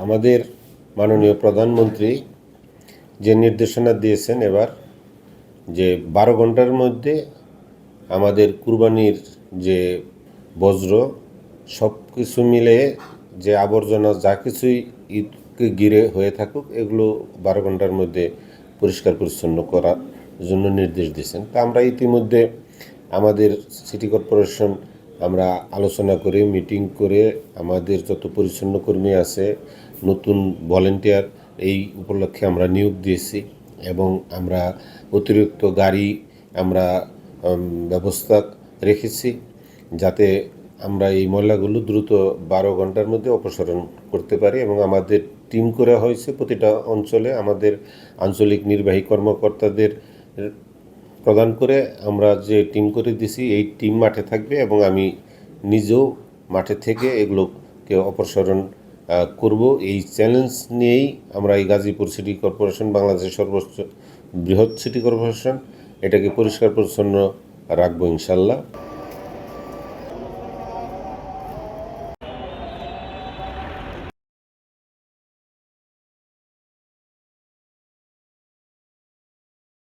আমাদের মাননীয় প্রধানমন্ত্রী যে নির্দেশনা দিয়েছেন এবার যে 12 ঘন্টার মধ্যে আমাদের কুরবানির যে বজ্র সব কিছু মিলে যে আবর্জনা যা কিছুই ঈদকে ঘিরে হয়ে থাকুক এগুলো 12 ঘন্টার মধ্যে পরিষ্কার পরিচ্ছন্ন করার জন্য নির্দেশ দিয়েছেন। তা আমরা ইতিমধ্যে আমাদের সিটি কর্পোরেশন আমরা আলোচনা করে মিটিং করে আমাদের যত পরিচ্ছন্ন কর্মী আছে নতুন ভলেন্টিয়ার এই উপলক্ষে আমরা নিয়োগ দিয়েছি এবং আমরা অতিরিক্ত গাড়ি আমরা ব্যবস্থা রেখেছি যাতে আমরা এই ময়লাগুলো দ্রুত 12 ঘন্টার মধ্যে অপসারণ করতে পারি এবং আমাদের টিম করা হয়েছে প্রতিটা অঞ্চলে আমাদের আঞ্চলিক নির্বাহী কর্মকর্তাদের প্রদান করে আমরা যে টিম করে দিছি এই টিম মাঠে থাকবে এবং আমি নিজেও মাঠে থেকে এগুলোকে অপসারণ করব। এই চ্যালেঞ্জ নিয়েই আমরা এই গাজীপুর সিটি কর্পোরেশন বাংলাদেশের সর্বোচ্চ বৃহৎ সিটি কর্পোরেশন এটাকে পরিষ্কার পরিচ্ছন্ন রাখবো ইনশাল্লাহ।